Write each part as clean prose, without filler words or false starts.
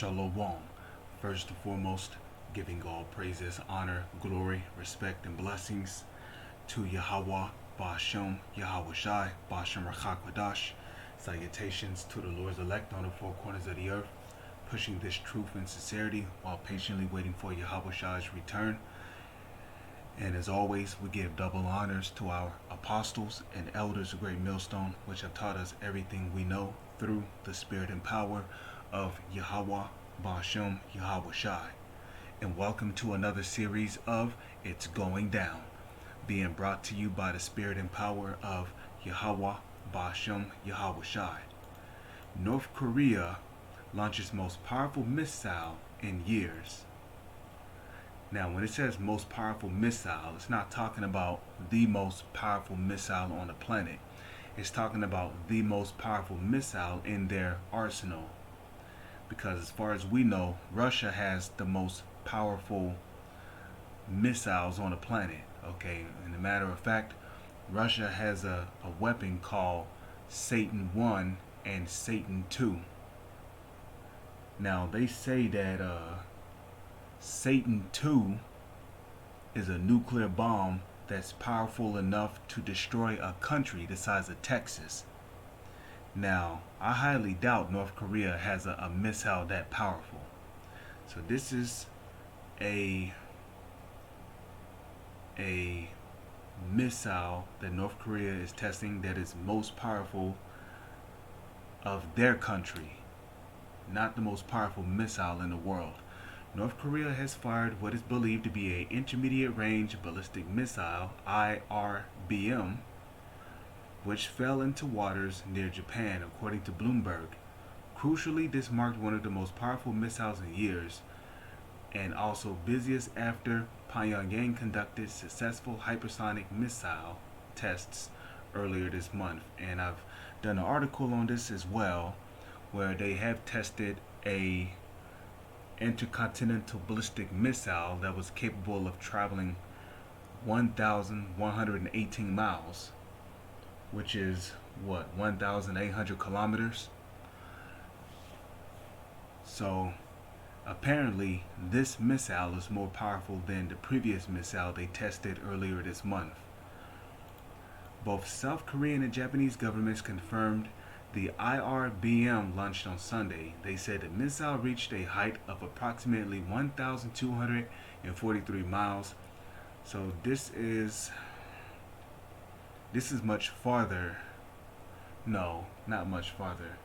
Shalom. First and foremost, giving all praises, honor, glory, respect, and blessings to Yahweh, Ba'ashem, Yahweh Shai, Ba'ashem Rachakwadash. Salutations to the Lord's elect on the four corners of the earth, pushing this truth and sincerity while patiently waiting for Yahweh Shai's return. And as always, we give double honors to our apostles and elders of Great Millstone, which have taught us everything we know through the spirit and power of Yahweh, Ba'ashem, Yahweh Shai. And welcome to another series of It's Going Down, being brought to you by the spirit and power of Yahweh, Ba'ashem, Yahweh Shai. North Korea launches most powerful missile in years. Now, when it says most powerful missile, it's not talking about the most powerful missile on the planet. It's talking about the most powerful missile in their arsenal. Because as far as we know, Russia has the most powerful missiles on the planet. Okay, and a matter of fact, Russia has a weapon called Satan 1 and Satan 2. Now, they say that Satan 2 is a nuclear bomb that's powerful enough to destroy a country the size of Texas. Now, I highly doubt North Korea has a missile that powerful. So this is a missile that North Korea is testing that is most powerful of their country, not the most powerful missile in the world. North Korea has fired what is believed to be an intermediate range ballistic missile, IRBM, which fell into waters near Japan, according to Bloomberg. Crucially, this marked one of the most powerful missiles in years, and also busiest after Pyongyang conducted successful hypersonic missile tests earlier this month. And I've done an article on this as well, where they have tested a intercontinental ballistic missile that was capable of traveling 1,118 miles, which is what, 1,800 kilometers. So apparently this missile is more powerful than the previous missile they tested earlier this month. Both South Korean and Japanese governments confirmed the IRBM launched on Sunday. They said the missile reached a height of approximately 1,243 miles. So this is much farther. No, not much farther.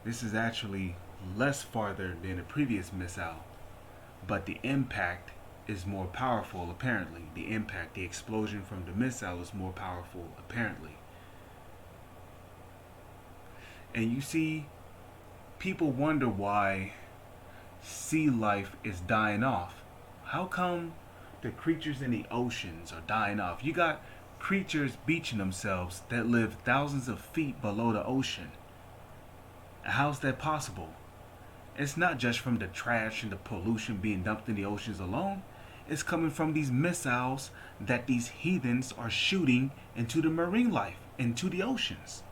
This is actually less farther than the previous missile. But the impact is more powerful, apparently. The impact, the explosion from the missile is more powerful, apparently. And you see, people wonder why sea life is dying off. How come the creatures in the oceans are dying off? You got creatures beaching themselves that live thousands of feet below the ocean. How's that possible? It's not just from the trash and the pollution being dumped in the oceans alone. It's coming from these missiles that these heathens are shooting into the marine life, into the oceans.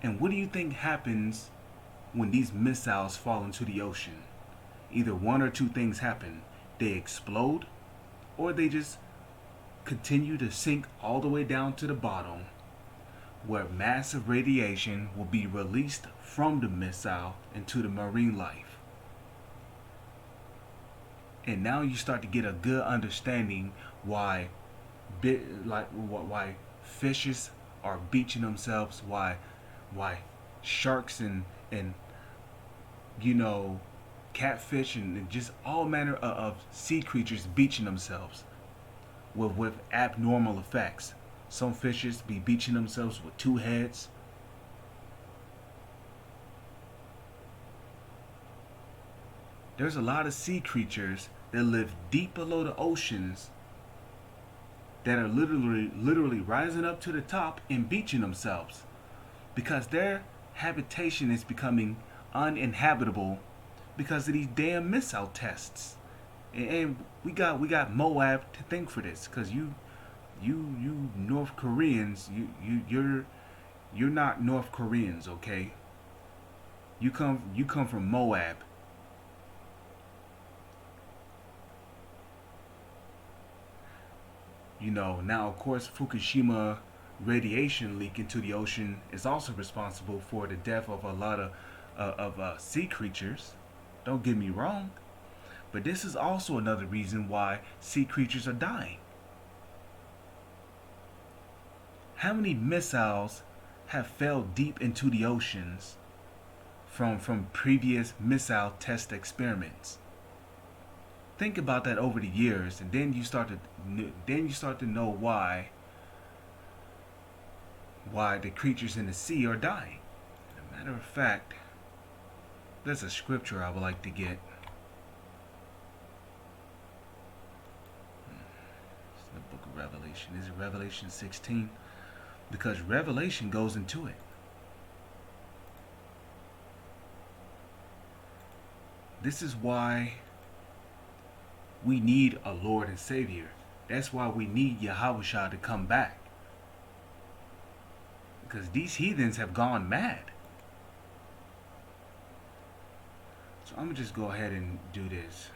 And what do you think happens when these missiles fall into the ocean? Either one or two things happen. They explode, or they just continue to sink all the way down to the bottom, where massive radiation will be released from the missile into the marine life. And now you start to get a good understanding why fishes are beaching themselves, why sharks and catfish and just all manner of sea creatures beaching themselves with abnormal effects. Some fishes be beaching themselves with two heads. There's a lot of sea creatures that live deep below the oceans that are literally rising up to the top and beaching themselves, because their habitation is becoming uninhabitable because of these damn missile tests. And we got Moab to thank for this, because you North Koreans, you're not North Koreans, okay? You come from Moab. Now of course Fukushima radiation leak into the ocean is also responsible for the death of a lot of sea creatures. Don't get me wrong, but this is also another reason why sea creatures are dying. How many missiles have fell deep into the oceans from previous missile test experiments? Think about that over the years, and then you start to know why the creatures in the sea are dying. As a matter of fact, there's a scripture I would like to get. It's the book of Revelation. Is it Revelation 16? Because Revelation goes into it. This is why we need a Lord and Savior. That's why we need Yahushua to come back. Because these heathens have gone mad. So I'm going to just go ahead and do this.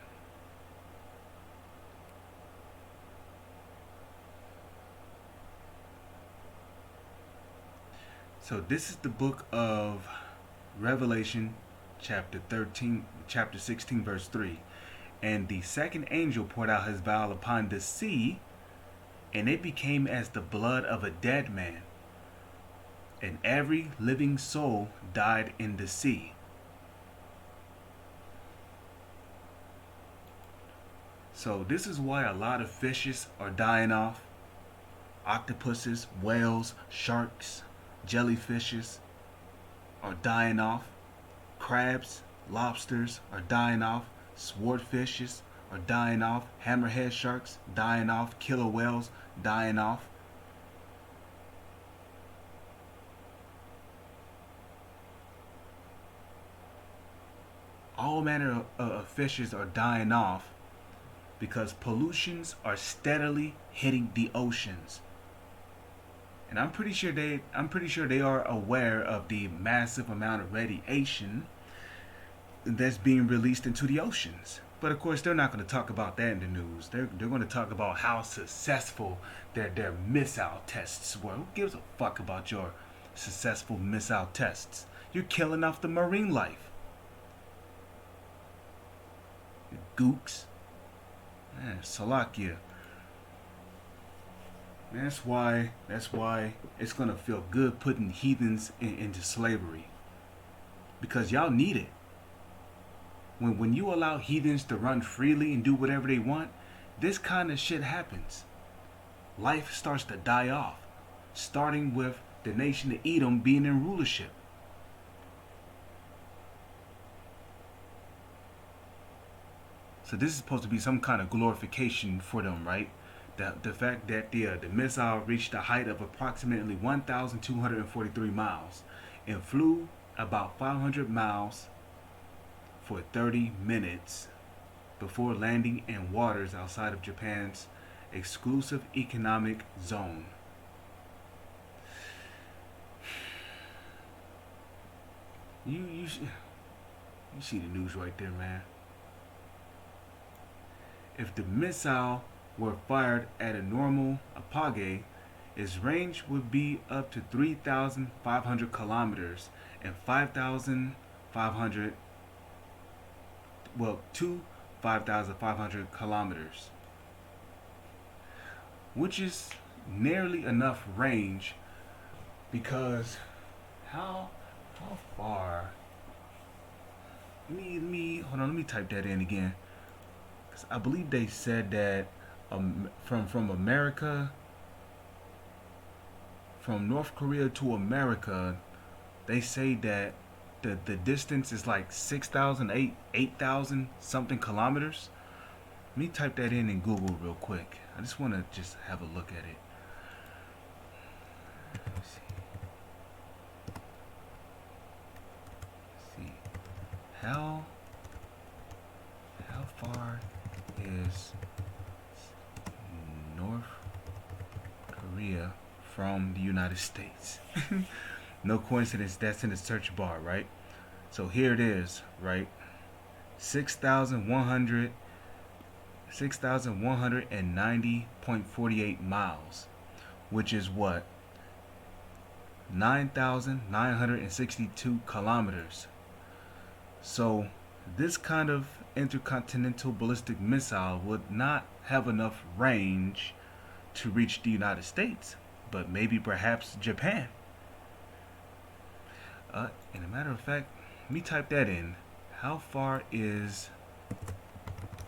So this is the book of Revelation, chapter 16, verse 3. And the second angel poured out his vial upon the sea, and it became as the blood of a dead man, and every living soul died in the sea. So this is why a lot of fishes are dying off. Octopuses, whales, sharks, jellyfishes are dying off. Crabs, lobsters are dying off. Swordfishes are dying off. Hammerhead sharks dying off. Killer whales dying off. All manner of fishes are dying off because pollutions are steadily hitting the oceans. And I'm pretty sure they are aware of the massive amount of radiation that's being released into the oceans. But of course, they're not going to talk about that in the news. They're going to talk about how successful their missile tests were. Who gives a fuck about your successful missile tests? You're killing off the marine life. Gooks. Man, Salakia. That's why it's going to feel good putting heathens into slavery. Because y'all need it. When you allow heathens to run freely and do whatever they want, this kind of shit happens. Life starts to die off, starting with the nation of Edom being in rulership. So this is supposed to be some kind of glorification for them, right? The fact that the missile reached a height of approximately 1,243 miles and flew about 500 miles for 30 minutes before landing in waters outside of Japan's exclusive economic zone. You see the news right there, man. If the missile were fired at a normal apogee, its range would be up to 3,500 kilometers and 5,500 to 5,500 kilometers, which is nearly enough range because how far? Let me hold on. Let me type that in again. Cause I believe they said that from America, from North Korea to America, they say that the distance is like 6,000, 8,000 something kilometers. Let me type that in Google real quick. I just want to just have a look at it. Let's see. How far is North Korea from the United States? No coincidence, that's in the search bar, right? So here it is, right? 6,100 6,190.48 miles, which is what? 9,962 kilometers. So this kind of intercontinental ballistic missile would not have enough range to reach the United States, but maybe perhaps Japan. And a matter of fact, let me type that in. How far is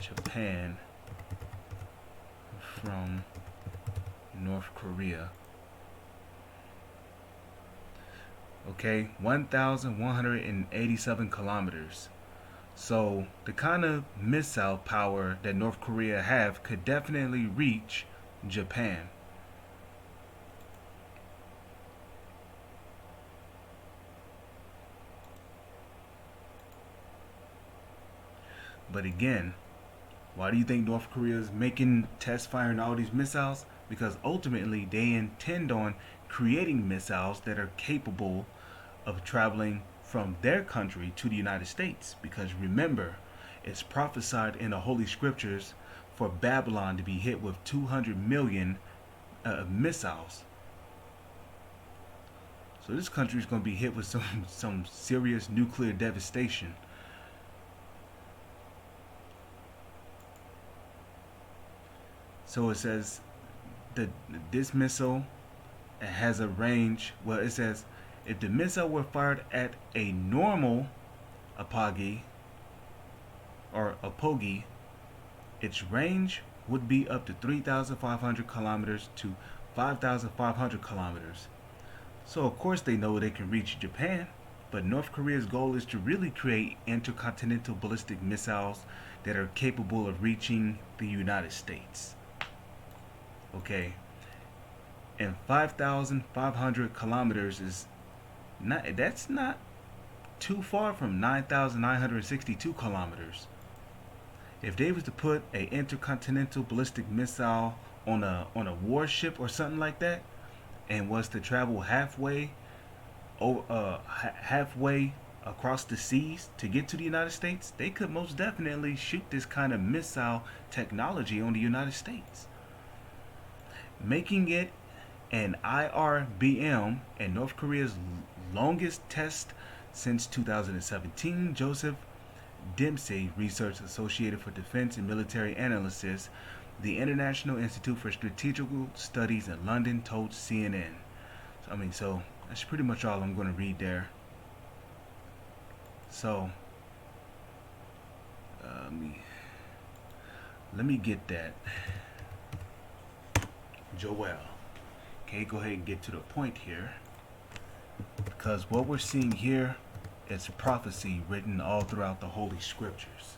Japan from North Korea? Okay, 1,187 kilometers. So the kind of missile power that North Korea have could definitely reach Japan. But again, why do you think North Korea is making test firing all these missiles? Because ultimately they intend on creating missiles that are capable of traveling from their country to the United States. Because remember, it's prophesied in the Holy Scriptures for Babylon to be hit with 200 million missiles. So this country is going to be hit with some serious nuclear devastation. So it says that this missile has a range. Well, it says if the missile were fired at a normal apogee or apogee, its range would be up to 3,500 kilometers to 5,500 kilometers. So of course they know they can reach Japan, but North Korea's goal is to really create intercontinental ballistic missiles that are capable of reaching the United States. Okay, and 5,500 kilometers is that's not too far from 9,962 kilometers. If they was to put a intercontinental ballistic missile on a warship or something like that, and was to travel halfway across the seas to get to the United States, they could most definitely shoot this kind of missile technology on the United States, making it an IRBM and North Korea's longest test since 2017. Joseph Dempsey, Research Associated for Defense and Military Analysis, the International Institute for Strategical Studies in London, told CNN. So that's pretty much all I'm going to read there. So let me get that. Joel. Okay, go ahead and get to the point here. Because what we're seeing here is prophecy written all throughout the Holy Scriptures.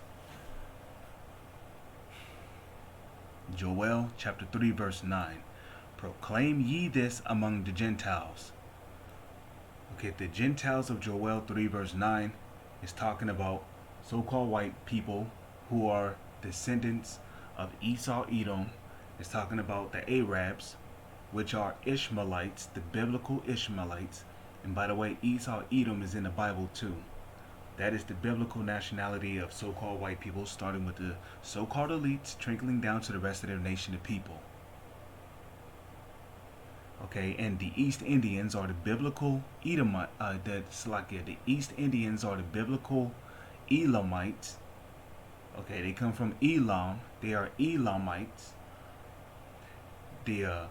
Joel chapter 3 verse 9. Proclaim ye this among the Gentiles. Okay, the Gentiles of Joel 3 verse 9 is talking about so-called white people who are descendants of Esau, Edom. It's talking about the Arabs, which are Ishmaelites, the biblical Ishmaelites. And by the way, Esau, Edom is in the Bible too. That is the biblical nationality of so-called white people, starting with the so-called elites, trickling down to the rest of the nation of people. Okay, and the East Indians are the biblical Edomite. The East Indians are the biblical Elamites. Okay, they come from Elam. They are Elamites. The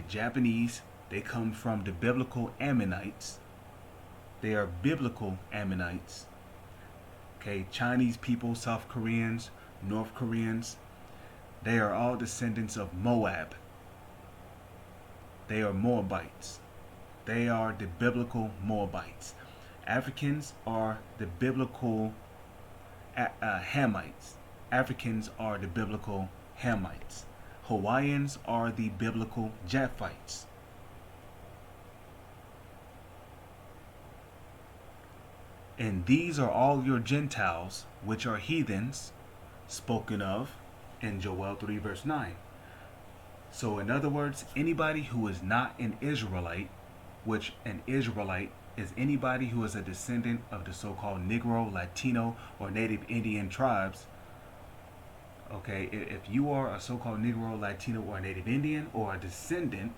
Japanese, they come from the biblical Ammonites. They are biblical Ammonites. Okay, Chinese people, South Koreans, North Koreans, they are all descendants of Moab. They are Moabites. They are the biblical Moabites. Africans are the biblical Hamites. Africans are the biblical Hamites. Hawaiians are the biblical Japhites. And these are all your Gentiles, which are heathens, spoken of in Joel 3 verse 9. So in other words, anybody who is not an Israelite, which an Israelite is anybody who is a descendant of the so-called Negro, Latino, or Native Indian tribes. Okay, if you are a so-called Negro, Latino, or Native Indian, or a descendant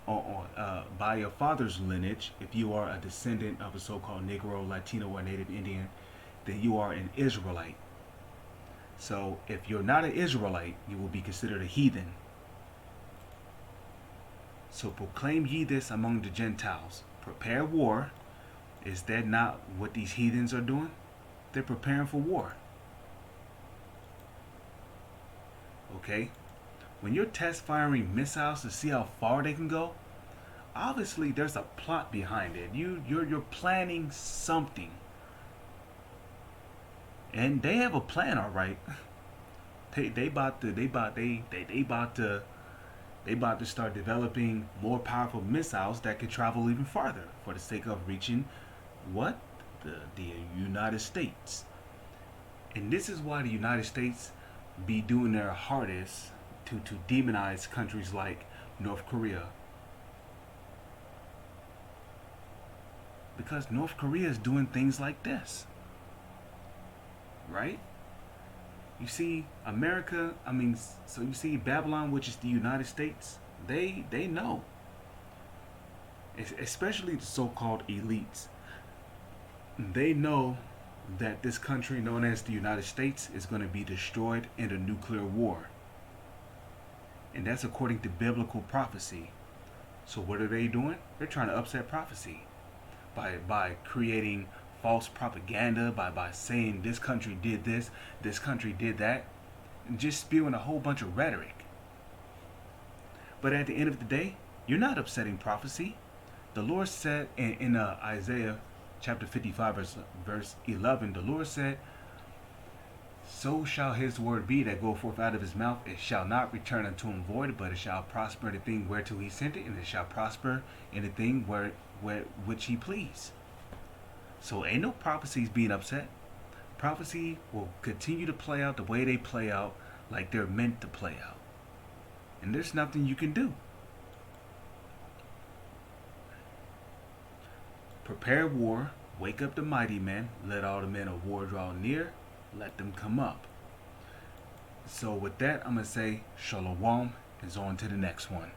by your father's lineage, if you are a descendant of a so-called Negro, Latino, or Native Indian, then you are an Israelite. So if you're not an Israelite, you will be considered a heathen. So proclaim ye this among the Gentiles. Prepare war. Is that not what these heathens are doing? They're preparing for war. Okay? When you're test firing missiles to see how far they can go, obviously there's a plot behind it. You're planning something. And they have a plan, all right. They about to start developing more powerful missiles that could travel even farther for the sake of reaching what? The United States. And this is why the United States be doing their hardest to demonize countries like North Korea. Because North Korea is doing things like this. Right? You see America, so you see Babylon, which is the United States, they know. Especially the so-called elites. They know that this country known as the United States is going to be destroyed in a nuclear war. And that's according to biblical prophecy. So what are they doing? They're trying to upset prophecy by creating false propaganda, by saying this country did this country did that, and just spewing a whole bunch of rhetoric. But at the end of the day, you're not upsetting prophecy. The Lord said in Isaiah chapter 55 verse 11, the Lord said, so shall his word be that go forth out of his mouth. It shall not return unto him void, but it shall prosper in the thing whereto he sent it, and it shall prosper in the thing which he please. So ain't no prophecies being upset. Prophecy will continue to play out the way they play out, like they're meant to play out. And there's nothing you can do. Prepare war, wake up the mighty men, let all the men of war draw near, let them come up. So with that, I'm going to say shalom, and on to the next one.